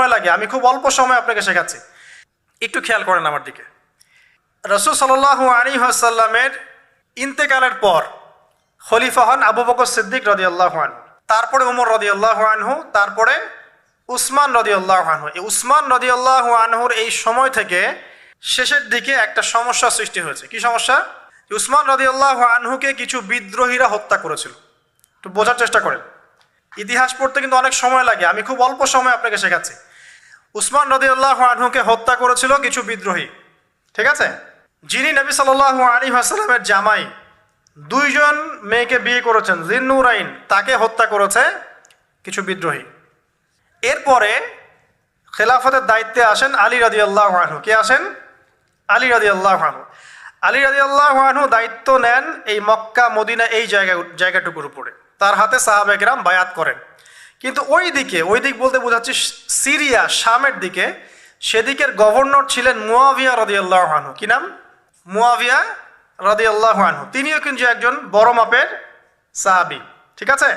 সময় লাগে, আমি খুব অল্প সময় আপনাকে শেখাচ্ছি, একটু খেয়াল করেন আমার দিকে। রাসূল সাল্লাল্লাহু আলাইহি ওয়াসাল্লামের ইন্তেকালের পর খলিফা হন আবু বকর সিদ্দিক রাদিয়াল্লাহু আনহু, তারপরে উমর রাদিয়াল্লাহু আনহু, তারপরে উসমান রাদিয়াল্লাহু আনহু। এই উসমান রাদিয়াল্লাহু আনহুর এই সময় থেকে শেষের দিকে একটা সমস্যা সৃষ্টি হয়েছে। কি সমস্যা? উসমান রাদিয়াল্লাহু আনহুকে কিছু বিদ্রোহীরা হত্যা করেছিল। একটু বোঝার চেষ্টা করেন, ইতিহাস পড়তে কিন্তু অনেক সময় লাগে, আমি খুব অল্প সময় আপনাকে শেখাচ্ছি। উসমান রাদিয়াল্লাহু আনহুকে হত্যা করেছিল কিছু বিদ্রোহী, ঠিক আছে? যিনি নবী সাল্লাল্লাহু আলাইহি ওয়াসাল্লামের জামাই, দুইজন মেয়েকে বিয়ে করেছেন, জিন্নুরাইন, তাকে হত্যা করেছে কিছু বিদ্রোহী। এরপরে খেলাফতের দায়িত্বে আসেন আলী রাদিয়াল্লাহু আনহু। কে আসেন? আলী রাদিয়াল্লাহু আনহু। আলী রাদিয়াল্লাহু আনহু দায়িত্ব নেন এই মক্কা মদিনা এই জায়গাটুকুর উপরে। তার হাতে সাহাবায়ে কেরাম বায়াত করেন। কিন্তু ওই দিক বলতে বোঝাচ্ছি সিরিয়া, শামের দিকে, সেদিকের গভর্নর ছিলেন মুয়াবিয়া রাদিয়াল্লাহু আনহু। কি নাম? মুয়াবিয়া রাদিয়াল্লাহু আনহু। তিনিও কিন্তু একজন বড় মাপের সাহাবী, ঠিক আছে?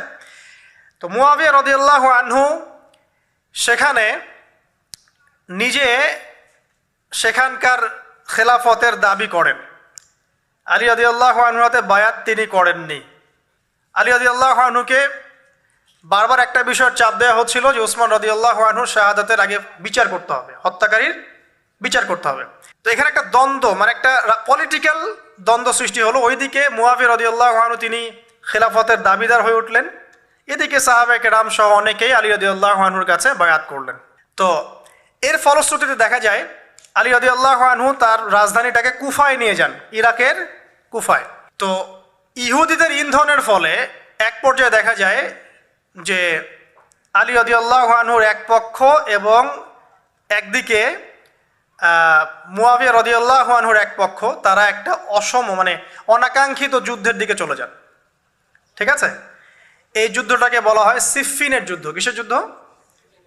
তো মুয়াবিয়া রাদিয়াল্লাহু আনহু সেখানে নিজে সেখানকার খেলাফতের দাবি করেন। আলী রাদিয়াল্লাহু আনহুর হাতে বায়াত তিনি করেননি। আলী রাদিয়াল্লাহু আনহুকে বারবার একটা বিষয়ের চাপ দেওয়া হচ্ছিল যে উসমান রাদিয়াল্লাহু আনহুর শাহাদাতের আগে বিচার করতে হবে, হত্যাকারীর বিচার করতে হবে। তো এখানে একটা দ্বন্দ্ব, মানে একটা পলিটিক্যাল দ্বন্দ্ব সৃষ্টি হলো। ওইদিকে মুয়াবিয়া রাদিয়াল্লাহু আনহু তিনি খেলাফতের দাবিদার হয়ে উঠলেন, এদিকে সাহাবায়ে কেরাম সহ অনেকেই আলী রাদিয়াল্লাহু আনহুর কাছে বায়াত করলেন। তো এর ফলশ্রুতিতে দেখা যায় আলী রাদিয়াল্লাহু আনহু তার রাজধানীটাকে কুফায় নিয়ে যান, ইরাকের কুফায়। তো ইহুদিদের ইন্ধনের ফলে এক পর্যায়ে দেখা যায় যে আলী রাদিয়াল্লাহু আনহুর এক পক্ষ এবং একদিকে মুয়াবিয়া রাদিয়াল্লাহু আনহুর এক পক্ষ, তারা একটা মানে অনাকাঙ্ক্ষিত যুদ্ধের দিকে চলে যান, ঠিক আছে? এই যুদ্ধটাকে বলা হয় সিফফিনের যুদ্ধ। কিসের যুদ্ধ?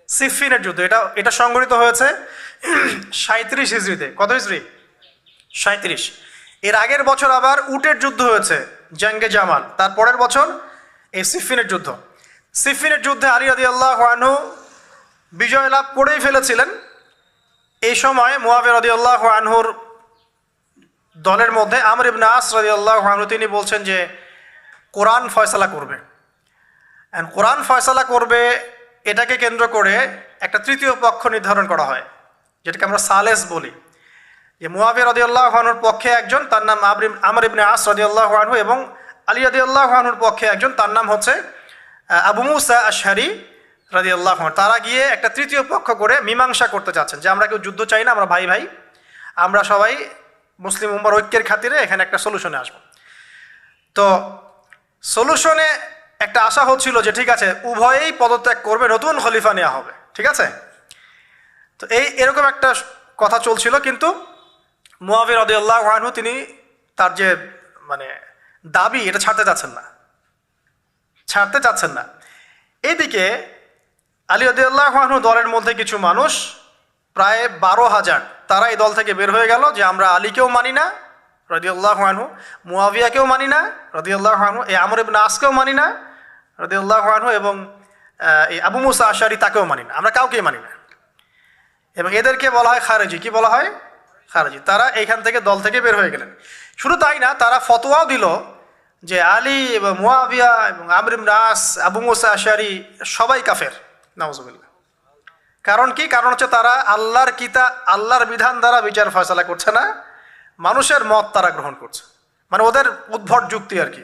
সিফফিনের যুদ্ধ। এটা সংঘটিত হয়েছে 37 হিজরিতে। কত হিজরি? 37। এর আগের বছর আবার উটের যুদ্ধ হয়েছে, জঙ্গে জামাল। তার পরের বছর এই সিফফিনের যুদ্ধ। সিফফিনের যুদ্ধে আলী রাদিয়াল্লাহু আনহু বিজয় লাভ করেই ফেলেছিলেন। এই সময় মুয়াবিয়া রাদিয়াল্লাহু আনহুর দলের মধ্যে আমর ইবনে আস রাদিয়াল্লাহু আনহু তিনি বলছেন যে কোরআন ফয়সালা করবে। কোরআন ফয়সালা করবে, এটাকে কেন্দ্র করে একটা তৃতীয় পক্ষ নির্ধারণ করা হয়, যেটাকে আমরা সালেস বলি। যে মুয়াবিয়া রাদিয়াল্লাহু আনহুর পক্ষে একজন, তার নাম আমর ইবনে আস রাদিয়াল্লাহু আনহু, এবং আলী রাদিয়াল্লাহু আনহুর পক্ষে একজন, তার নাম হচ্ছে আবু মুসা আশআরী রাদিয়াল্লাহু আনহু। তারা গিয়ে একটা তৃতীয় পক্ষ করে মীমাংসা করতে চাচ্ছেন যে আমরা কেউ যুদ্ধ চাই না, আমরা ভাই ভাই, আমরা সবাই মুসলিম উম্মার ঐক্যের খাতিরে এখানে একটা সলিউশনে আসব। তো সলিউশনে একটা আশা হচ্ছিল যে ঠিক আছে, উভয়েই পদত্যাগ করবে, নতুন খলিফা নেওয়া হবে, ঠিক আছে? তো এরকম একটা কথা চলছিল। কিন্তু মুয়াবিয়া রাদিয়াল্লাহু আনহু তিনি তার যে মানে দাবি, এটা ছাড়তে চাচ্ছেন না। এইদিকে আলী রাদিয়াল্লাহু আনহু দলের মধ্যে কিছু মানুষ, প্রায় 12,000, তারা এই দল থেকে বের হয়ে গেল যে আমরা আলীকেও মানি না রাদিয়াল্লাহু আনহু, মুয়াবিয়াকেও মানি না রাদিয়াল্লাহু আনহু, এই আমর ইবনে আসকেও মানি না রাদিয়াল্লাহু আনহু, এবং এই আবু মুসা আশআরী তাকেও মানি না, আমরা কাউকেই মানি না। এবং এদেরকে বলা হয় খারেজি। কি বলা হয়? খারেজি। তারা এইখান থেকে দল থেকে বের হয়ে গেলেন। শুধু তাই না, তারা ফতোয়াও দিল যে আলী এবং মুয়াবিয়া এবং আমর ইবনে আস, আবু মুসা আশআরী সবাই কাফের, নাউজুবিল্লাহ। কারণ কি? কারণ হচ্ছে তারা আল্লাহর কিতাব, আল্লাহর বিধান দ্বারা বিচার ফয়সালা করছে না, মানুষের মত তারা গ্রহণ করছে। মানে ওদের উদ্ভট যুক্তি আর কি,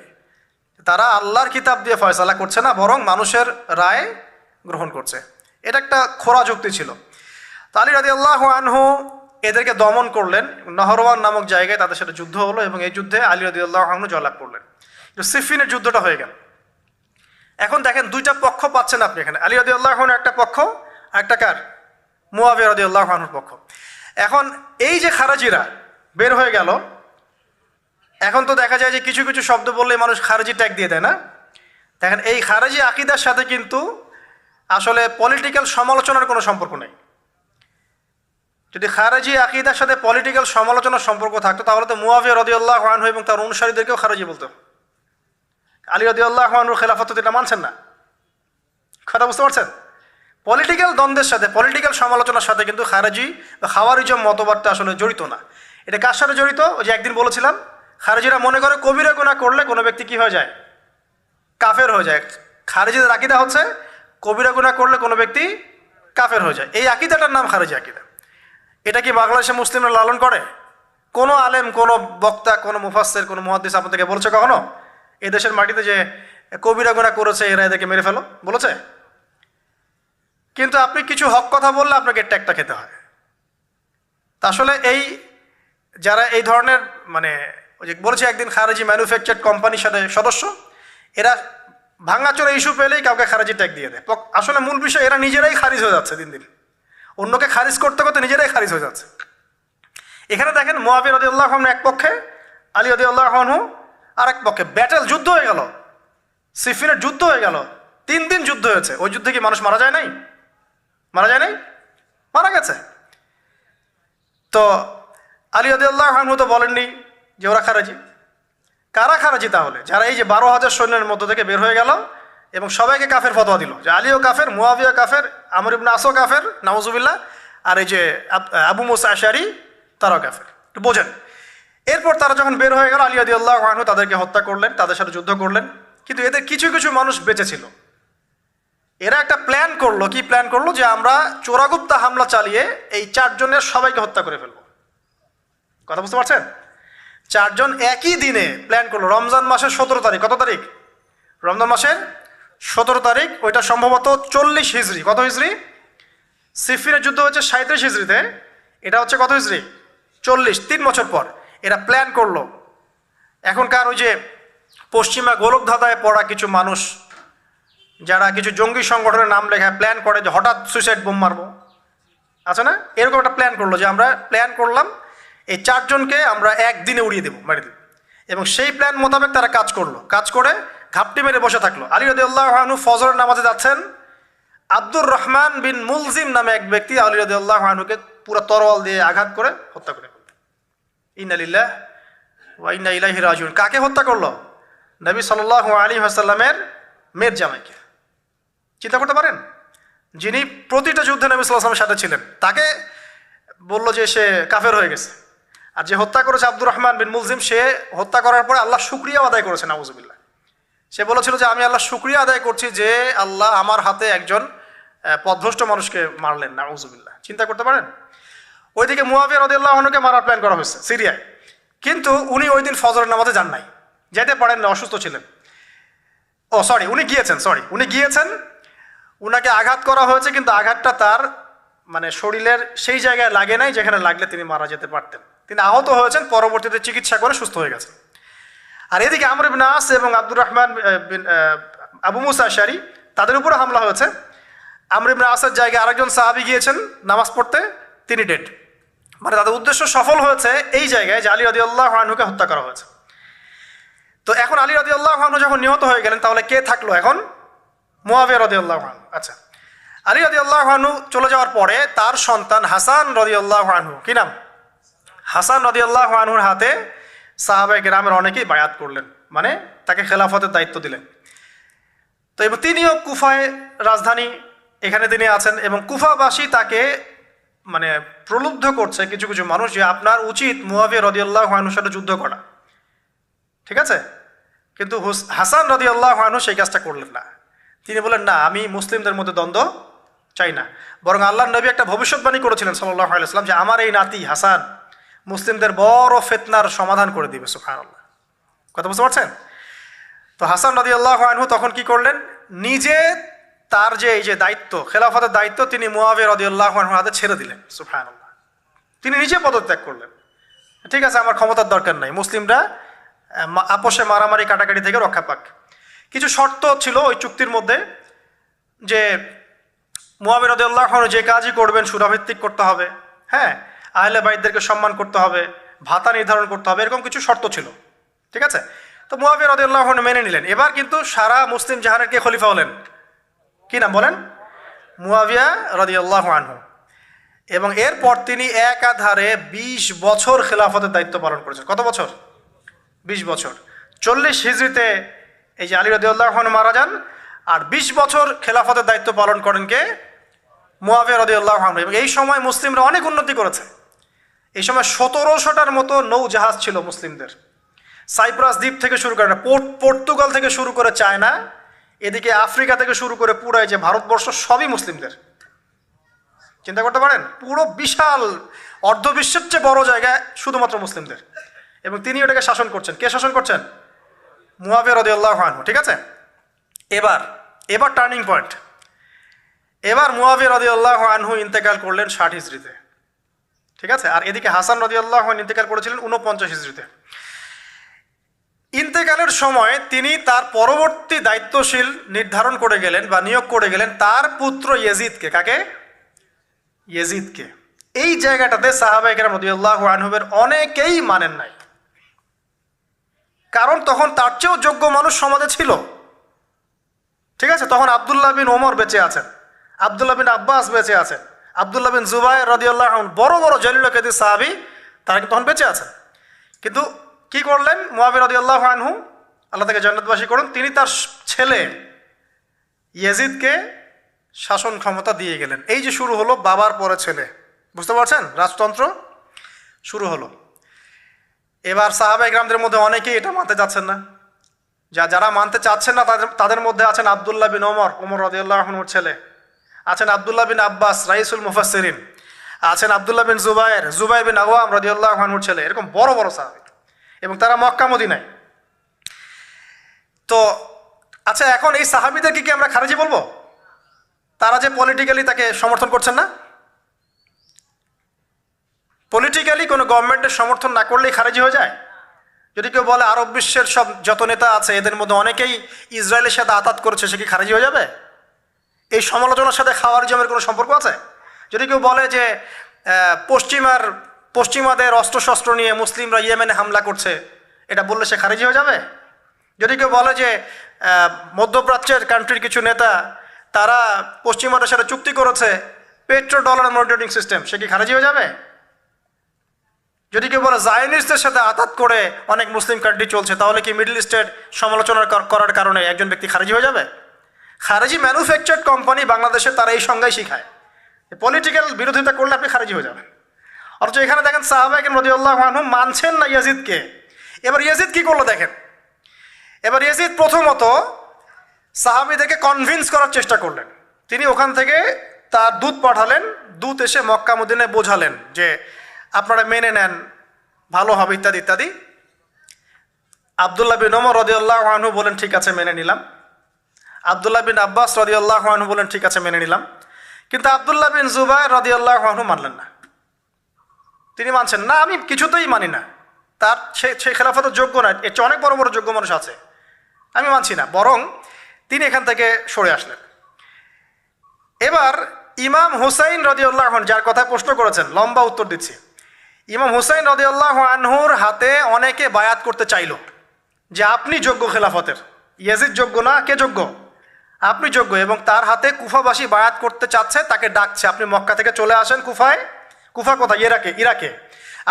তারা আল্লাহর কিতাব দিয়ে ফয়সালা করছে না, বরং মানুষের রায় গ্রহণ করছে। এটা একটা খোরা যুক্তি ছিল। তো আলী রাদিয়াল্লাহু আনহু এদেরকে দমন করলেন। নহরওয়ান নামক জায়গায় তাদের সাথে যুদ্ধ হলো, এবং এই যুদ্ধে আলী রাদিয়াল্লাহু আনহু জয়লাভ করলেন। সিফফিনের যুদ্ধটা হয়ে গেল। এখন দেখেন দুইটা পক্ষ পাচ্ছেন আপনি এখানে, আলী রাদিয়াল্লাহু আনহু একটা পক্ষ, একটা কার? মুয়াবিয়া রাদিয়াল্লাহু আনহুর পক্ষ। এখন এই যে খারাজিরা বের হয়ে গেল, এখন তো দেখা যায় যে কিছু কিছু শব্দ বললে মানুষ খারেজি ট্যাগ দিয়ে দেয় না? দেখেন এই খারেজি আকীদার সাথে কিন্তু আসলে পলিটিক্যাল সমালোচনার কোনো সম্পর্ক নেই। যদি খারেজি আকীদার সাথে পলিটিক্যাল সমালোচনার সম্পর্ক থাকতো তাহলে তো মুয়াবিয়া রাদিয়াল্লাহু আনহু এবং তার অনুসারীদেরকেও খারেজি বলতো। আলী রাদিয়াল্লাহু আনহুর খেলাফত এটা মানছেন না, কথা বুঝতে পারছেন? পলিটিক্যাল দ্বন্দ্বের সাথে, পলিটিক্যাল সমালোচনার সাথে কিন্তু খারেজি বা খাওয়ারিজম মতবাদটা আসলে জড়িত না। এটা কার সাথে জড়িত? ওই যে একদিন বলেছিলাম, খারেজিরা মনে করে কবিরা গুনাহ করলে কোনো ব্যক্তি কি হয়ে যায়? কাফের হয়ে যায়। খারেজিদের আকীদা হচ্ছে কবিরা গুনাহ করলে কোনো ব্যক্তি কাফের হয়ে যায়। এই আকীদাটার নাম খারেজি আকীদা। এটা কি বাংলাদেশে মুসলিমরা লালন করে? কোনো আলেম, কোনো বক্তা, কোনো মুফাসসির, কোনো মুহাদ্দিস আপনাদেরকে বলছে কখনো এই দেশের মাটিতে যে কবিরা গুনাহ করেছে এরা এদেরকে মেরে ফেলো? বলেছে? কিন্তু আপনি কিছু হক কথা বললে আপনাকে ট্যাগটা খেতে হয়। তা আসলে এই যারা এই ধরনের মানে ওই যে বলেছে একদিন খারেজি ম্যানুফ্যাকচার্ড কোম্পানির সাথে সদস্য, এরা ভাঙাচোরা ইস্যু পেলেই কাউকে খারেজি ট্যাগ দিয়ে দেয়। আসলে মূল বিষয় এরা নিজেরাই খারিজ হয়ে যাচ্ছে দিন দিন, অন্যকে খারিজ করতে করতে নিজেরাই খারিজ হয়ে যাচ্ছে। এখানে দেখেন মুআবিয়া রাদিয়াল্লাহু আনহু এক পক্ষে, আলী রাদিয়াল্লাহু আনহু আর এক পক্ষে, ব্যাটেল যুদ্ধ হয়ে গেল, সিফিনের যুদ্ধ হয়ে গেল, 3 দিন যুদ্ধ হয়েছে। ওই যুদ্ধে কি মানুষ মারা যায় নাই? মারা যায় নাই? মারা গেছে। তো আলী রাদিয়াল্লাহু আনহু তো বলেননি যে ওরা খারেজি। কারা খারেজি তাহলে? যারা এই যে 12,000 সৈন্যের মধ্য থেকে বের হয়ে গেল এবং সবাইকে কাফের ফতোয়া দিল যে আলীও কাফের, মুআবিয়া কাফের, আমর ইবনে আসও কাফের, নাউজুবিল্লাহ, আর এই যে আবু মুসা আশআরী তারাও কাফের। একটু বোঝেন। এরপর তারা যখন বের হয়ে গেল, আলী রাদিয়াল্লাহু আনহু তাদেরকে হত্যা করলেন, তাদের সাথে যুদ্ধ করলেন। কিন্তু এদের কিছু কিছু মানুষ বেঁচে ছিল। এরা একটা প্ল্যান করলো। কি প্ল্যান করলো? যে আমরা চোরাগুপ্তা হামলা চালিয়ে এই 4 জনের সবাইকে হত্যা করে ফেলবো। কথা বুঝতে পারছেন? 4 জন একই দিনে প্ল্যান করলো। রমজান মাসের 17 তারিখ। কত তারিখ? রমজান মাসের 17 তারিখ। ওইটা সম্ভবত 40 হিজরি। কত হিজরি? সিফিনের যুদ্ধ হচ্ছে 37 হিজরিতে, এটা হচ্ছে কত হিজরি? 40, 3 বছর পর এরা প্ল্যান করলো। এখনকার ওই যে পশ্চিমা গোলকধাঁধায় পড়া কিছু মানুষ যারা কিছু জঙ্গি সংগঠনের নাম লেখা প্ল্যান করে যে হঠাৎ সুইসাইড বোম মারবো, আছে না? এরকম একটা প্ল্যান করলো যে আমরা প্ল্যান করলাম এই 4 জনকে আমরা একদিনে উড়িয়ে দেবো, মেরে দেবো। এবং সেই প্ল্যান মোতাবেক তারা কাজ করলো। কাজ করে ঘাপটি মেরে বসে থাকলো। আলী রাদিয়াল্লাহু আনহু ফজরের নামাজে যাচ্ছেন, আব্দুর রহমান বিন মুলজিম নামে এক ব্যক্তি আলী রাদিয়াল্লাহু আনহুকে পুরো তরোয়াল দিয়ে আঘাত করে হত্যা করে ফেলল। ইন্না লিল্লাহি ওয়া ইন্না ইলাইহি রাজিউন। কাকে হত্যা করলো? নবী সাল্লাল্লাহু আলাইহি ওয়াসাল্লামের মেয়ের জামাইকে। চিন্তা করতে পারেন? যিনি প্রতিটা যুদ্ধে নবী সাল্লাল্লাহু আলাইহি ওয়াসাল্লামের সাথে ছিলেন, তাকে বললো যে সে কাফের হয়ে গেছে। আর যে হত্যা করেছে আব্দুর রহমান বিন মুলজিম, সে হত্যা করার পরে আল্লাহ শুকরিয়া আদায় করেছে, নাউজুবিল্লাহ। সে বলেছিল যে আমি আল্লাহ শুকরিয়া আদায় করছি যে আল্লাহ আমার হাতে একজন পথভ্রষ্ট মানুষকে মারলেন, নাউজুবিল্লাহ। চিন্তা করতে পারেন? ওইদিকে মুআবিয়া রাদিয়াল্লাহু আনহুকে মারার প্ল্যান করা হয়েছে সিরিয়ায়, কিন্তু উনি ওই দিন ফজরের নামাজে যান নাই, যেতে পারেন না, অসুস্থ ছিলেন। উনি গিয়েছেন, উনাকে আঘাত করা হয়েছে, কিন্তু আঘাতটা তার মানে শরীরের সেই জায়গায় লাগে নাই যেখানে লাগলে তিনি মারা যেতে পারতেন। তিনি আহত হয়েছেন, পরবর্তীতে চিকিৎসা করে সুস্থ হয়ে গেছেন। আর এদিকে আমর ইবনে আস এবং আব্দুর রহমান আবু মুসা আশআরী, তাদের উপরে হামলা হয়েছে। আমর ইবনে আসের জায়গায় আরেকজন সাহাবী গিয়েছেন নামাজ পড়তে, তিনি ডেড। মানে তাদের উদ্দেশ্য সফল হয়েছে এই জায়গায় যে আলী রাদিয়াল্লাহু আনহুকে হত্যা করা হয়েছে। তো এখন আলী রাদিয়াল্লাহু আনহু যখন নিহত হয়ে গেলেন, তাহলে কে থাকলো এখন? মুআবিয়া রাদিয়াল্লাহু আনহু। আচ্ছা, আলী রাদিয়াল্লাহু আনহু চলে যাওয়ার পরে তার সন্তান হাসান রাদিয়াল্লাহু আনহু, কি নাম? হাসান রাদিয়াল্লাহু আনহুর হাতে সাহাবায়ে কেরামের অনেকেই বায়াত করলেন, মানে তাকে খেলাফতের দায়িত্ব দিলেন। তো এবং তিনিও কুফায় রাজধানী, এখানে তিনি আছেন, এবং কুফাবাসী তাকে মানে প্রলুব্ধ করছে কিছু কিছু মানুষ যে আপনার উচিত মুআবিয়া রাদিয়াল্লাহু আনহুর সাথে যুদ্ধ করা, ঠিক আছে? কিন্তু হাসান রাদিয়াল্লাহু আনহু সেই কাজটা করলেন না। তিনি বলেন না, আমি মুসলিমদের মধ্যে দ্বন্দ্ব চাই না, বরং আল্লাহর নবী একটা ভবিষ্যৎবাণী করেছিলেন সাল্লাল্লাহু আলাইহি ওয়াসাল্লাম যে আমার এই নাতি হাসান মুসলিমদের বড় ফিতনার সমাধান করে দিবে। সুবহানাল্লাহ, কথা বুঝতে পারছেন? তো হাসান রাদিয়াল্লাহু আনহু তখন কি করলেন? নিজে তার যে এই যে দায়িত্ব, খেলাফতের দায়িত্ব, তিনি মুআবিয়া রাদিয়াল্লাহু আনহুর হাতে ছেড়ে দিলেন। সুবহানাল্লাহ, তিনি নিজে পদত্যাগ করলেন। ঠিক আছে, আমার ক্ষমতার দরকার নাই, মুসলিমরা আপোষে মারামারি কাটাকাটি থেকে রক্ষা পাক। কিছু শর্ত ছিল ওই চুক্তির মধ্যে, যে মুআবিয়া রাদিয়াল্লাহু আনহু যে কাজই করবেন সুরাভিত্তিক করতে হবে, হ্যাঁ, আহলে বাইতদেরকে সম্মান করতে হবে, ভাতা নির্ধারণ করতে হবে, এরকম কিছু শর্ত ছিল। ঠিক আছে, তো মুআবিয়া রাদিয়াল্লাহু আনহু মেনে নিলেন। এবার কিন্তু সারা মুসলিম জাহানের কে খলিফা হলেন? কি নাম বলেন? মুআবিয়া রাদিয়াল্লাহু আনহু। এবং এরপর তিনি একাধারে 20 বছর খেলাফতের দায়িত্ব পালন করেছেন। কত বছর? 20 বছর। 40 হিজরিতে এই যে আলী রাদিয়াল্লাহু আনহু মারা যান, আর 20 বছর খেলাফতের দায়িত্ব পালন করেন কে? মুয়াবিয়া রাদিয়াল্লাহু আনহু। এবং এই সময় মুসলিমরা অনেক উন্নতি করেছে। এই সময় 1700টার মতো নৌ জাহাজ ছিল মুসলিমদের। সাইপ্রাস দ্বীপ থেকে শুরু করে পর্তুগাল থেকে শুরু করে চায়না, এদিকে আফ্রিকা থেকে শুরু করে পুরো এই যে ভারতবর্ষ সবই মুসলিমদের। চিন্তা করতে পারেন, পুরো বিশাল অর্ধবিশ্বের চেয়ে বড় জায়গায় শুধুমাত্র মুসলিমদের, এবং তিনি ওটাকে শাসন করছেন। কে শাসন করছেন? মুয়াবিয়া রাদিয়াল্লাহু আনহু। ঠিক আছে, এবার টার্নিং পয়েন্ট। এবার মুয়াবিয়া রাদিয়াল্লাহু আনহু ইন্তেকাল করলেন 60 হিজরিতে। ঠিক আছে, আর এদিকে হাসান রাদিয়াল্লাহু আনহু ইন্তেকাল করেছিলেন 49 হিজরিতে। ইন্তেকালের সময় তিনি তার পরবর্তী দায়িত্বশীল নির্ধারণ করে গেলেন বা নিয়োগ করে গেলেন তার পুত্র ইয়েজিদকে। কাকে? ইয়েজিদকে। এই জায়গাটাতে সাহাবায়ে কেরাম রাদিয়াল্লাহু আনহুমের অনেকেই মানেন নাই, কারণ তখন তার চেয়েও যোগ্য মানুষ সমাজে ছিল। ঠিক আছে, তখন আব্দুল্লাহ বিন ওমর বেঁচে আছেন, আব্দুল্লাহ বিন আব্বাস বেঁচে আছেন, আব্দুল্লাহ বিন জুবাইর রাদিয়াল্লাহু আনহু, বড় বড় জলিল কাদির সাহাবী, তারা কিন্তু তখন বেঁচে আছেন। কিন্তু কি করলেন মুয়াবিয়া রাদিয়াল্লাহু আনহু, আল্লাহ তাকে জান্নাতবাসী করুন, তিনি তার ছেলে ইয়েজিদকে শাসন ক্ষমতা দিয়ে গেলেন। এই যে শুরু হলো বাবার পরে ছেলে, বুঝতে পারছেন, রাজতন্ত্র শুরু হলো। এবার সাহাবায়ে কেরামদের মধ্যে অনেকেই এটা মানতে চাচ্ছেন না। যারা মানতে চাচ্ছেন না তাদের মধ্যে আছেন আব্দুল্লাহ বিন ওমর রাদিয়াল্লাহু আনহুর ছেলে, আছেন আব্দুল্লাহ বিন আব্বাস রাইসুল মুফাসসিরিন, আছেন আব্দুল্লাহ বিন জুবাইর বিন আওয়াম রাদিয়াল্লাহু আনহুর ছেলে, এরকম বড় বড় সাহাবী, এবং তারা মক্কা মদিনায়। তো আচ্ছা, এখন এই সাহাবীদেরকে কি আমরা খারিজি বলবো? তারা যে পলিটিক্যালি তাকে সমর্থন করছেন না, পলিটিক্যালি কোনো গভর্নমেন্টের সমর্থন না করলেই খারিজি হয়ে যায়? যদি কেউ বলে আরব বিশ্বের সব যত নেতা আছে এদের মধ্যে অনেকেই ইসরায়েলের সাথে আতাত করেছে, সে কি খারিজি হয়ে যাবে? এই সমালোচনার সাথে খাওয়ারিজমের কোনো সম্পর্ক আছে? যদি কেউ বলে যে পশ্চিমাদের অস্ত্রশস্ত্র নিয়ে মুসলিমরা ইয়েমেনে হামলা করছে, এটা বললে সে খারিজি হয়ে যাবে? যদি কেউ বলে যে মধ্যপ্রাচ্যের কান্ট্রির কিছু নেতা তারা পশ্চিমাদের সাথে চুক্তি করেছে পেট্রো ডলার মনিটরিং সিস্টেম, সে কি খারিজি হয়ে যাবে? যদি কেউ বলে জায়নিস্টদের সাথে আতাত করে অনেক মুসলিম কান্ট্রি চলছে, তাহলে কি মিডল ইস্টের সমালোচনা করার কারণে একজন ব্যক্তি খারিজি হয়ে যাবে? খারিজি ম্যানুফ্যাকচার্ড কোম্পানি বাংলাদেশে তারা এই সংজ্ঞাই শিখায়, পলিটিক্যাল বিরোধিতা করলে আপনি খারিজি হয়ে যাবেন। অথচ এখানে দেখেন সাহাবায়ে কেরাম রাদিয়াল্লাহু আনহু মানছেন না ইয়াজিদকে। এবার ইয়াজিদ কি করলো দেখেন। এবার ইয়াজিদ প্রথমত সাহাবীদেরকে কনভিন্স করার চেষ্টা করলেন। তিনি ওখান থেকে তার দূত পাঠালেন, দূত এসে মক্কা মদিনায় বোঝালেন যে আপনারা মেনে নেন, ভালো হবে, ইত্যাদি ইত্যাদি। আব্দুল্লাহ বিন ওমর রাদিয়াল্লাহু আনহু বলেন ঠিক আছে মেনে নিলাম, আব্দুল্লাহ বিন আব্বাস রাদিয়াল্লাহু আনহু বলেন ঠিক আছে মেনে নিলাম। কিন্তু আব্দুল্লাহ বিন জুবাইর রাদিয়াল্লাহু আনহু মানলেন না। তিনি মানছেন না, আমি কিছুতেই মানি না, তার সে খেলাফতের যোগ্য না, এর চেয়ে অনেক বড় বড় যোগ্য মানুষ আছে, আমি মানছি না। বরং তিনি এখান থেকে সরে আসলেন। এবার ইমাম হুসাইন রাদিয়াল্লাহু আনহু, যার কথা প্রশ্ন করেছেন, লম্বা উত্তর দিচ্ছি। ইমাম হুসাইন রাদিয়াল্লাহু আনহুর হাতে অনেকে বায়াত করতে চাইল যে আপনি যোগ্য খেলাফতের, ইয়াজিদ যোগ্য না, কে যোগ্য? আপনি যোগ্য। এবং তার হাতে কুফাবাসী বায়াত করতে চাচ্ছে, তাকে ডাকছে আপনি মক্কা থেকে চলে আসেন কুফায়। কুফা কোথায়? ইরাকে।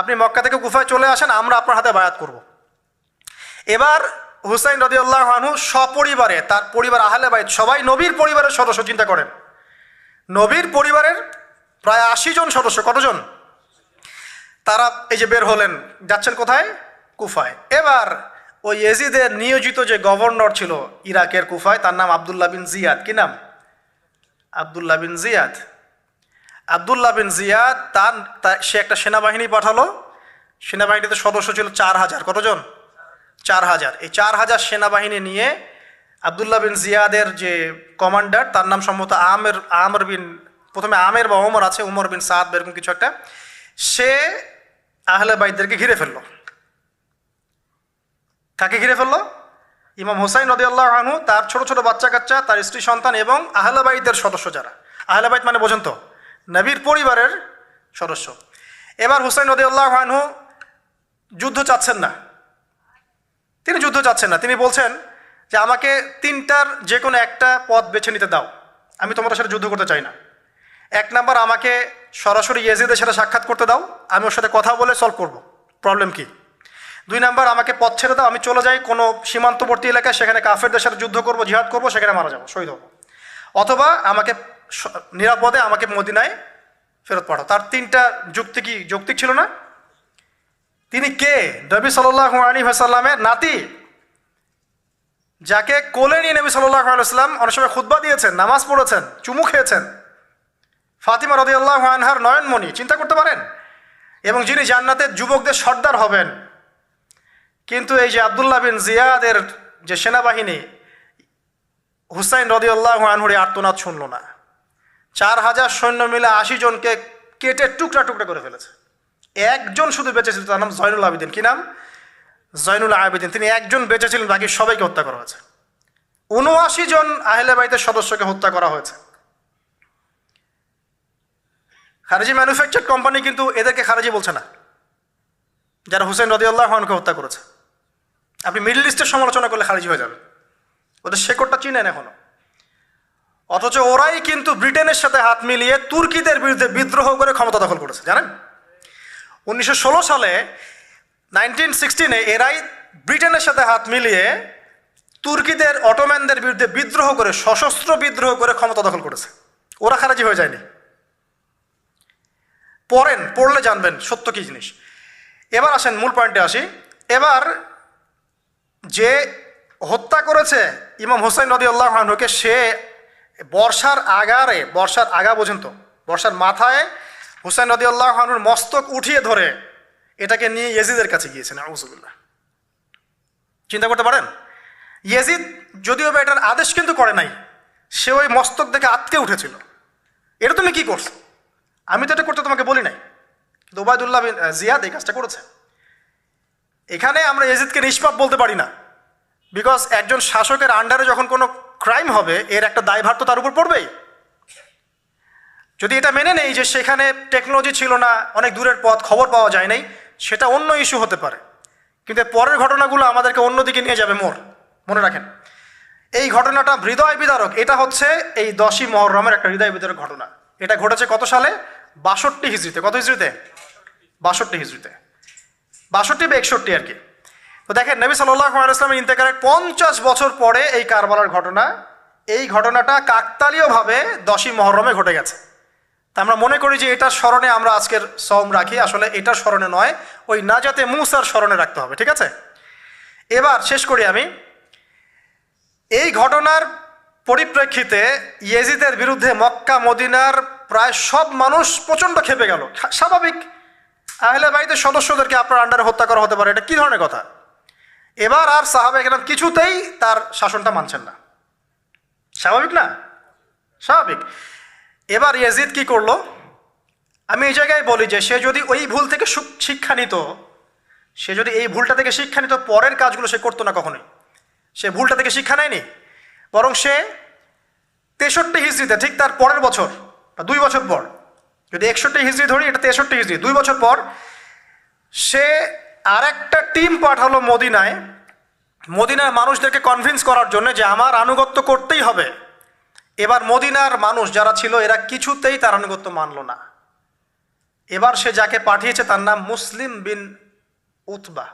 আপনি মক্কা থেকে কুফায় চলে আসেন, আমরা আপনার হাতে বায়াত করব। এবার হুসাইন রাদিয়াল্লাহু আনহু সপরিবারে, তার পরিবার আহলে বাইত সবাই নবীর পরিবারের সদস্য, চিন্তা করেন, নবীর পরিবারের প্রায় 80 জন সদস্য। কতজন? তারা এই যে বের হলেন, যাচ্ছেন কোথায়? কুফায়। এবার ওই ইয়াজিদের নিয়োজিত যে গভর্নর ছিল ইরাকের কুফায়, তার নাম আব্দুল্লাহ বিন জিয়াদ। কি নাম? আব্দুল্লাহ বিন জিয়াদ। আব্দুল্লাহ বিন জিয়াদ সে একটা সেনাবাহিনী পাঠালো। সেনাবাহিনীতে সদস্য ছিল 4000। কতজন? 4000। এই 4000 সেনাবাহিনী নিয়ে আব্দুল্লাহ বিন জিয়াদের যে কমান্ডার, তার নাম সম্ভবত আমর বিন, প্রথমে আমের বা ওমর আছে, উমর বিন সাদ এরকম কিছু একটা, সে আহলে বাইতদেরকে ঘিরে ফেললো। কাকে ঘিরে ফেললো? ইমাম হুসাইন রাদিয়াল্লাহু আনহু, তার ছোট ছোট বাচ্চা কাচ্চা, তার স্ত্রী সন্তান এবং আহলে বাইতের সদস্য যারা। আহলে বাইত মানে বোঝেন তো, নবীর পরিবারের সদস্য। এবার হুসাইন রাদিয়াল্লাহু আনহু যুদ্ধ চাচ্ছেন না, তিনি যুদ্ধ চাচ্ছেন না। তিনি বলছেন যে আমাকে 3টার যে কোনো একটা পথ বেছে নিতে দাও, আমি তোমাদের সাথে যুদ্ধ করতে চাই না। 1 নাম্বার, আমাকে সরাসরি ইয়াজিদের সাথে সাক্ষাৎ করতে দাও, আমি ওর সাথে কথা বলে সলভ করব, প্রবলেম কি। 2 নাম্বার, আমাকে পথ ছেড়ে দাও, আমি চলে যাই কোনো সীমান্তবর্তী এলাকায়, সেখানে কাফেরদের সাথে যুদ্ধ করব, জিহাদ করব, সেখানে মারা যাবো, শহীদ হব। অথবা আমাকে নিরাপদে আমাকে মদিনায় ফেরত পাঠাও। তার তিনটা যুক্তি কি যৌক্তিক ছিল না? তিনি কে? নবী সাল্লাল্লাহু আলাইহি ওয়াসাল্লামের নাতি, যাকে কোলে নিয়ে নবী সাল্লাল্লাহু আলাইহি ওয়াসাল্লাম অনেক সময় খুতবা দিয়েছেন, নামাজ পড়েছেন, চুমু খেয়েছেন। ফাতিমা রাদিয়াল্লাহু আনহার নয়নমণি, চিন্তা করতে পারেন? এবং যিনি জান্নাতের যুবকদের সর্দার হবেন। কিন্তু এই যে আব্দুল্লাহ বিন জিয়াদের যে সেনাবাহিনী হুসাইন রাদিয়াল্লাহু আনহুর আর্তনাদ শুনল না। 4000 সৈন্য মিলে 80 জনকে কেটে টুকরা টুকরা করে ফেলেছে। একজন শুধু বেঁচে ছিল, তার নাম জয়নুল আবেদিন। কি নাম? জয়নুল আবেদিন। তিনি একজন বেঁচে ছিলেন, বাকি সবাইকে হত্যা করা হয়েছে। 79 জন আহলে বাইতের সদস্যকে হত্যা করা হয়েছে। খারেজি ম্যানুফ্যাকচার কোম্পানি কিন্তু এদেরকে খারেজি বলছে না, যারা হুসেন রাদিয়াল্লাহু আনহুকে হত্যা করেছে। আপনি মিডল ইস্টের সমালোচনা করলে খারিজি হয়ে যাবে, ওদের শেকড়টা চিনেন এখনো। অথচ ওরাই কিন্তু ব্রিটেনের সাথে হাত মিলিয়ে তুর্কিদের বিরুদ্ধে বিদ্রোহ করে ক্ষমতা দখল করেছে, জানেন? 1916 সালে 1916 এরাই ব্রিটেনের সাথে হাত মিলিয়ে তুর্কিদের অটোম্যানদের বিরুদ্ধে বিদ্রোহ করে, সশস্ত্র বিদ্রোহ করে ক্ষমতা দখল করেছে। ওরা খারাজি হয়ে যায়নি। পড়লে জানবেন সত্য কি জিনিস। এবার আসেন মূল পয়েন্টে আসি। এবার যে হত্যা করেছে ইমাম হুসাইন রাদিয়াল্লাহু আনহুকে, সে বর্ষার আগা পর্যন্ত, বর্ষার মাথায় হুসাইন রাদিয়াল্লাহু আনহুর মস্তক উঠিয়ে ধরে এটাকে নিয়ে ইয়েজিদের কাছে গিয়েছেন। আউযুবিল্লাহ। চিন্তা করতে পারেন? ইয়েজিদ যদিও বা এটার আদেশ কিন্তু করে নাই, সে ওই মস্তক দেখে আটকে উঠেছিল। এটা তুমি কি করছো? আমি তো এটা করতে তোমাকে বলি নাই, কিন্তু ওবায়দুল্লাহ বিন জিয়াদ এই কাজটা করেছে। এখানে আমরা ইয়েজিদকে নিষ্পাপ বলতে পারি না, বিকজ একজন শাসকের আন্ডারে যখন কোনো ক্রাইম হবে এর একটা দায়ভার তো তার উপর পড়বেই। যদি এটা মেনে নেই যে সেখানে টেকনোলজি ছিল না, অনেক দূরের পথ, খবর পাওয়া যায় নাই, সেটা অন্য ইস্যু হতে পারে, কিন্তু পরের ঘটনাগুলো আমাদেরকে অন্যদিকে নিয়ে যাবে। মনে রাখেন, এই ঘটনাটা হৃদয় বিদারক। এটা হচ্ছে এই 10ই মুহররমের একটা হৃদয় বিদারক ঘটনা। এটা ঘটেছে কত সালে? 62 হিজরিতে। কত হিজরিতে? 62 হিজরিতে, 62 বা 61 আর কি। তো দেখেন, নবী সাল্লাল্লাহু আলাইহি ওয়াসাল্লামের ইন্তেকালের 50 বছর পরে এই কারবালার ঘটনা, এই ঘটনাটা কাকতালীয়ভাবে 10ই মুহররমে ঘটে গেছে। তা আমরা মনে করি যে এটার স্মরণে আমরা আজকের সওম রাখি, আসলে এটার স্মরণে নয়, ওই নাজাতে মুসার স্মরণে রাখতে হবে। ঠিক আছে, এবার শেষ করি আমি। এই ঘটনার পরিপ্রেক্ষিতে ইয়েজিদের বিরুদ্ধে মক্কা মদিনার প্রায় সব মানুষ প্রচণ্ড ক্ষেপে গেল। স্বাভাবিক, আহলে বাইতের সদস্যদেরকে আপনার আন্ডারে হত্যা করা হতে পারে, এটা কী ধরনের কথা? এবার আর সাহাবা কেরাম কিছুতেই তার শাসনটা মানছেন না। স্বাভাবিক না? স্বাভাবিক। এবার ইয়েজিদ কি করলো? আমি এই জায়গায় বলি যে সে যদি ওই ভুল থেকে শিক্ষা নিত, সে যদি এই ভুলটা থেকে শিক্ষা নিত, পরের কাজগুলো সে করতো না কখনোই। সে ভুলটা থেকে শিক্ষা নেয়নি, বরং সে 63 হিজরিতে, ঠিক তার পরের বছর বা 2 বছর পর, যদি 61 হিজরি ধরি, এটা 63 হিজরি, 2 বছর পর সে আর একটা টিম পাঠালো মদিনায়, মদিনার মানুষদেরকে কনভিন্স করার জন্য যে আমার আনুগত্য করতেই হবে। এবার মদিনার মানুষ যারা ছিল এরা কিছুতেই তার আনুগত্য মানল না। এবার সে যাকে পাঠিয়েছে তার নাম মুসলিম বিন উকবা।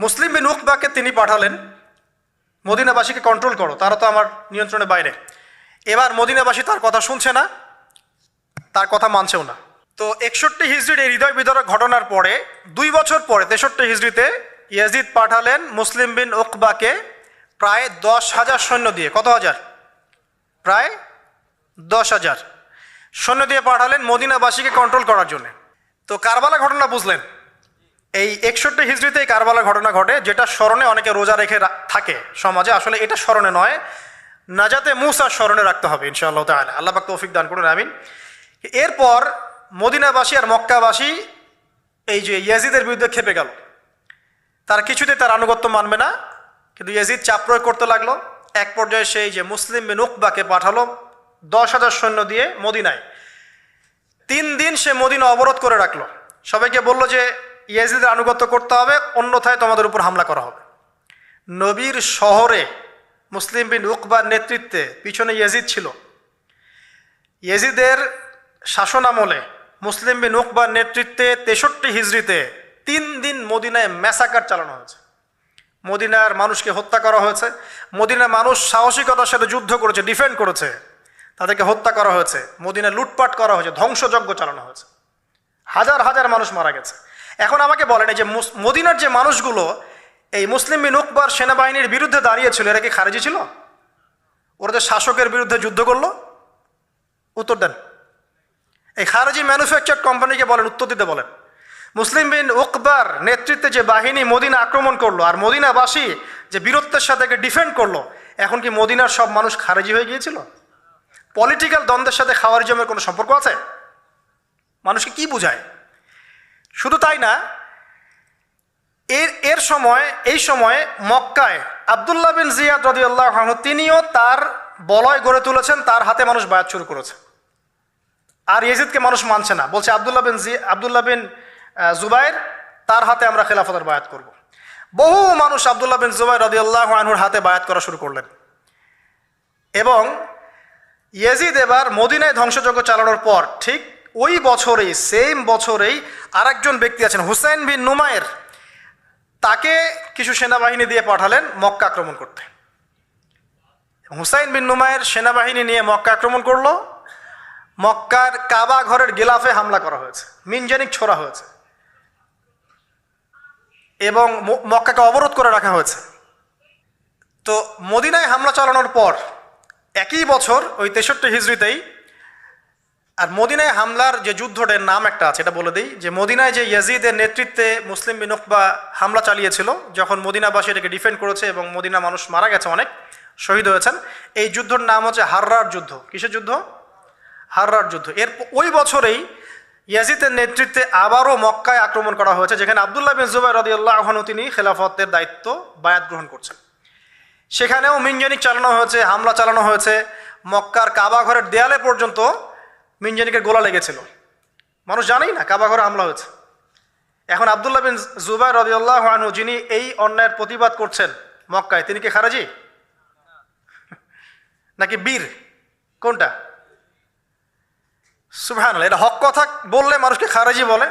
মুসলিম বিন উকবাকে তিনি পাঠালেন, মদিনাবাসীকে কন্ট্রোল করো, তারা তো আমার নিয়ন্ত্রণের বাইরে। এবার মদিনাবাসী তার কথা শুনছে না, তার কথা মানছেও না। তো 61 হিজরির এই হৃদয় বিদারক ঘটনার পরে 2 বছর পরে 63 হিজরিতে ইয়াজিদ পাঠালেন মুসলিম বিন উকবাকে প্রায় 10,000 সৈন্য দিয়ে। কত হাজার? প্রায় 10,000 সৈন্য দিয়ে পাঠালেন মদিনাবাসীকে কন্ট্রোল করার জন্য। তো কারবালা ঘটনা বুঝলেন, এই 61 হিজরিতে এই কারবালা ঘটনা ঘটে, যেটা স্মরণে অনেকে রোজা রেখে থাকে সমাজে। আসলে এটা স্মরণে নয়, নাজাতে মুসার স্মরণে রাখতে হবে ইনশাআল্লাহ তাআলা। আল্লাহ পাক তৌফিক দান করুন, আমিন। এরপর মদিনাবাসী আর মক্কাবাসী এই যে ইয়াজিদের বিরুদ্ধে খেপে গেল, তার কিছুতে তার আনুগত্য মানবে না, কিন্তু ইয়াজিদ চাপ প্রয়োগ করতে লাগলো। এক পর্যায়ে সেই যে মুসলিম বিন উকবাকে পাঠালো 10,000 সৈন্য দিয়ে মদিনায়। 3 দিন সে মদিনা অবরোধ করে রাখলো, সবাইকে বলল যে ইয়াজিদের আনুগত্য করতে হবে, অন্যথায় তোমাদের উপর হামলা করা হবে। নবীর শহরে মুসলিম বিন উকবার নেতৃত্বে পিছনে ইয়াজিদ ছিল। ইয়াজিদের শাসনামলে মুসলিম বিন উকবার নেতৃত্বে 63 হিজরিতে 3 দিন মদিনায় ম্যাসাকার চালানো হয়েছে। মদিনার মানুষকে হত্যা করা হয়েছে, মদিনার মানুষ সাহসিকতার সাথে যুদ্ধ করেছে, ডিফেন্ড করেছে, তাদেরকে হত্যা করা হয়েছে, মদিনা লুটপাট করা হয়েছে, ধ্বংসযজ্ঞ চালানো হয়েছে, হাজার হাজার মানুষ মারা গেছে। এখন আমাকে বলেন, এই যে মদিনার যে মানুষগুলো এই মুসলিম বিন উকবার সেনাবাহিনীর বিরুদ্ধে দাঁড়িয়েছিল, এরা কি খারেজি ছিল? ওরা যে শাসকের বিরুদ্ধে যুদ্ধ করলো, উত্তর দেন। এই খারেজি ম্যানুফ্যাকচার কোম্পানিকে বলেন, উত্তর দিতে বলেন। মুসলিম বিন উকবার নেতৃত্বে যে বাহিনী মদিনা আক্রমণ করলো আর মদিনাবাসী যে বীরত্বের সাথে ডিফেন্ড করলো, এখন কি মদিনার সব মানুষ খারেজি হয়ে গিয়েছিল? পলিটিক্যাল দ্বন্দ্বের সাথে খাওয়ারিজমের কোনো সম্পর্ক আছে? মানুষকে কি বুঝায়? শুধু তাই না, এই সময়ে মক্কায় আব্দুল্লাহ বিন জিয়াদ রাদিয়াল্লাহু আনহু তিনিও তার বলয় গড়ে তুলেছেন, তার হাতে মানুষ বায়াত শুরু করেছে। আর ইয়াজিদকে মানুষ মানছে না, বলছে আব্দুল্লাহ বিন জুবাইর তার হাতে আমরা খেলাফতের বায়াত করব। বহু মানুষ আব্দুল্লাহ বিন জুবাইর রাদিয়াল্লাহু আনহুর হাতে বায়াত করা শুরু করলেন। এবং ইয়াজিদ এবার মদিনায় ধ্বংসযজ্ঞ চালানোর পর ঠিক ওই বছরেই, সেম বছরেই আরেকজন ব্যক্তি আছেন হুসাইন বিন নুমায়ের, তাকে কিছু সেনাবাহিনী দিয়ে পাঠালেন মক্কা আক্রমণ করতে। হুসাইন বিন নুমায়ের সেনাবাহিনী নিয়ে মক্কা আক্রমণ করলো। মক্কার কাবা ঘরের গিলাফে হামলা করা হয়েছে, মিনজানিক ছোড়া হয়েছে এবং মক্কাকে অবরোধ করে রাখা হয়েছে। তো মদিনায় হামলা চালানোর পর একই বছর ওই 63 হিজরিতেই, আর মদিনায় হামলার যে যুদ্ধটার নাম একটা আছে, এটা বলে দিই, যে মদিনায় যে ইয়াজিদের নেতৃত্বে মুসলিম বিন উকবা হামলা চালিয়েছিল, যখন মদিনাবাসী এটাকে ডিফেন্ড করেছে এবং মদিনা মানুষ মারা গেছে, অনেক শহীদ হয়েছেন, এই যুদ্ধের নাম হচ্ছে হাররার যুদ্ধ। কিসের যুদ্ধ? হাররার যুদ্ধ। ওই বছরেই ইয়াজিদের নেতৃত্বে আবারও মক্কায় আক্রমণ করা হয়েছে, যেখানে আব্দুল্লাহ বিন জুবাইর রাদিয়াল্লাহু আনহু তিনি খেলাফতের দায়িত্ব বায়াত গ্রহণ করছেন। সেখানেও মিনজানিক চালানো হয়েছে, হামলা চালানো হয়েছে, মক্কার কাবা ঘরের দেয়ালে পর্যন্ত মিনজানিকের গোলা লেগেছিল। মানুষ জানেই না কাবা ঘরে হামলা হয়েছে। এখন আব্দুল্লাহ বিন জুবাইর রাদিয়াল্লাহু আনহু যিনি এই অন্যায়ের প্রতিবাদ করছেন মক্কায়, তিনি কি খারাজি নাকি বীর? কোনটা? সুবহানাল্লাহ। এটা হক কথা বললে মানুষকে খারাজি বলে,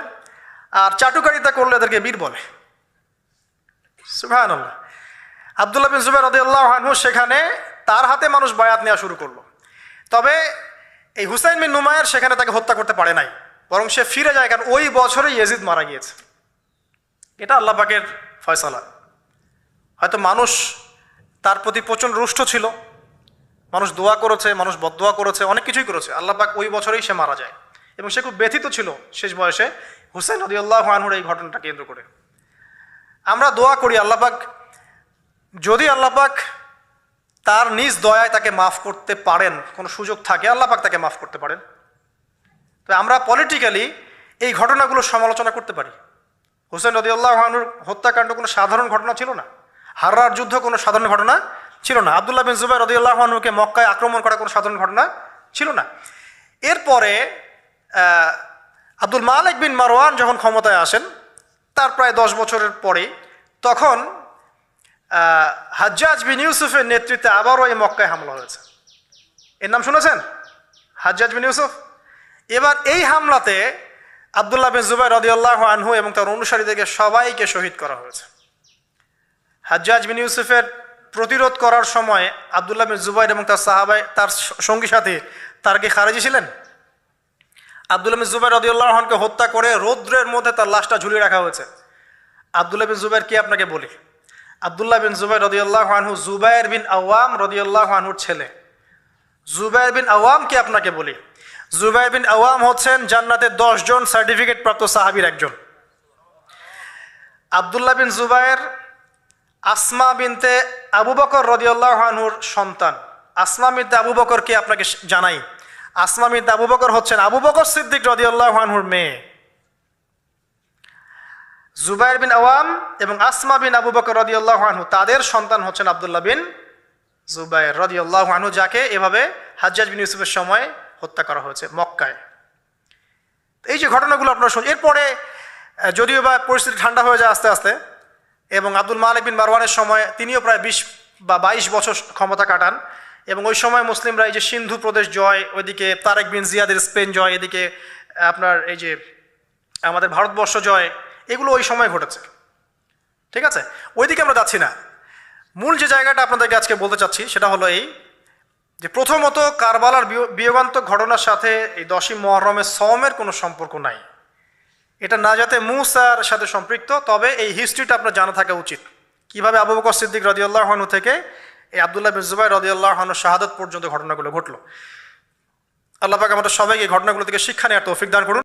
আর চাটুকারিতা করলে এদেরকে বীর বলে। সুবহানাল্লাহ। আব্দুল্লাহ বিন জুবাইর রাদিয়াল্লাহু আনহু সেখানে তার হাতে মানুষ বায়াত নেওয়া শুরু করলো। তবে এই হুসাইন বিন নুমায়ের সেখানে তাকে হত্যা করতে পারে নাই, বরং সে ফিরে যায়, কারণ ওই বছরে ইয়াজিদ মারা গিয়েছে। এটা আল্লাহ পাকের ফয়সালা। হয়তো মানুষ তার প্রতি প্রচণ্ড রুষ্ট ছিল, মানুষ দোয়া করেছে, মানুষ বদদোয়া করেছে, অনেক কিছুই করেছে, আল্লাহ পাক ওই বছরেই সে মারা যায়। এবং সে খুব ব্যথিত ছিল শেষ বয়সে হুসাইন রাদিয়াল্লাহু আনহুর এই ঘটনাটা কেন্দ্র করে। আমরা দোয়া করি আল্লাহ পাক, যদি আল্লাহ পাক তার নিজ দয়ায় তাকে মাফ করতে পারেন, কোনো সুযোগ থাকে, আল্লাহ পাক তাকে মাফ করতে পারেন। তো আমরা পলিটিক্যালি এই ঘটনাগুলো সমালোচনা করতে পারি। হুসাইন রাদিয়াল্লাহু আনহুর হত্যাকাণ্ড কোনো সাধারণ ঘটনা ছিল না, হাররার যুদ্ধ কোনো সাধারণ ঘটনা ছিল না, আব্দুল্লাহ বিন জুবাইর রাদিয়াল্লাহু আনহুকে মক্কায় আক্রমণ করা কোনো সাধারণ ঘটনা ছিল না। এরপরে আব্দুল মালিক বিন মারওয়ান যখন ক্ষমতায় আসেন, তার প্রায় 10 বছরের পরে, তখন হাজ্জাজ বিন ইউসুফের নেতৃত্বে আবারও এই মক্কায় হামলা হয়েছে। এর নাম শুনেছেন? হাজ্জাজ বিন ইউসুফ। এবার এই হামলাতে আব্দুল্লাহ বিন জুবাইর রাদিয়াল্লাহু আনহু এবং তার অনুসারীদেরকে সবাইকে শহীদ করা হয়েছে। হাজ্জাজ বিন ইউসুফের প্রতিরোধ করার সময় আব্দুল্লাহ বিন জুবাইর এবং তার সাহাবাই, তার সঙ্গী সাথী, তারা কি খারেজি ছিলেন? আব্দুল্লাহ বিন জুবাইর রাদিয়াল্লাহু আনহুকে হত্যা করে রৌদ্রের মধ্যে তার লাশটা ঝুলিয়ে রাখা হয়েছে। আব্দুল্লাহ বিন জুবাইর কি আপনাকে বলি? আব্দুল্লাহ বিন জুবাইর রাদিয়াল্লাহু আনহু জুবাইর বিন আওয়াম রাদিয়াল্লাহু আনহুর ছেলে। জুবাইর বিন আওয়াম কি আপনাকে বলি? জুবাইর বিন আওয়াম হচ্ছেন জান্নাতের 10 জন সার্টিফিকেট প্রাপ্ত সাহাবীর একজন। আব্দুল্লাহ বিন জুবাইর আসমা বিনতে আবু বকর রাদিয়াল্লাহু আনহুর সন্তান। আসমা বিনতে আবু বকর কে আপনাকে জানাই। আসমা বিনতে আবু বকর হচ্ছেন আবু বকর সিদ্দিক রাদিয়াল্লাহু আনহুর মেয়ে। জুবাইর বিন আওয়াম এবং আসমা বিন আবু বকর রাদিয়াল্লাহু আনহু, তাদের সন্তান হচ্ছেন আব্দুল্লাহ বিন জুবাইর রাদিয়াল্লাহু আনহু, যাকে এভাবে হাজ্জাজ বিন ইউসুফের সময় হত্যা করা হয়েছে মক্কায়। এই যে ঘটনাগুলো আপনারা শুনুন। এরপরে যদিও বা পরিস্থিতি ঠান্ডা হয়ে যায় আস্তে আস্তে, এবং আব্দুল মালিক বিন মারওয়ানের সময় তিনিও প্রায় 20 বা 22 বছর ক্ষমতা কাটান, এবং ওই সময় মুসলিমরা এই যে সিন্ধু প্রদেশ জয়, ওইদিকে তারেক বিন জিয়াদের স্পেন জয়, এদিকে আপনার এই যে আমাদের ভারতবর্ষ জয়, এগুলো ওই সময় ঘটেছে। ঠিক আছে, ওইদিকে আমরা যাচ্ছি না। মূল যে জায়গাটা আপনাদেরকে আজকে বলতে চাচ্ছি সেটা হলো এই যে প্রথমত কারবালার বিয়োগান্তক ঘটনার সাথে এই 10ই মুহররমের সওমের কোনো সম্পর্ক নাই। এটা নাজাতে মূসার সাথে সম্পৃক্ত, তবে এই হিস্ট্রিটা আপনার জানা থাকা উচিত, কিভাবে আবু বকর সিদ্দিক রাদিয়াল্লাহু আনহু থেকে এই আব্দুল্লাহ বিন জুবাইর রাদিয়াল্লাহু আনহুর শাহাদাত পর্যন্ত ঘটনাগুলো ঘটলো। আল্লাহ পাক আমাদের সবাইকে এই ঘটনাগুলো থেকে শিক্ষা নেওয়ার তৌফিক দান করুন।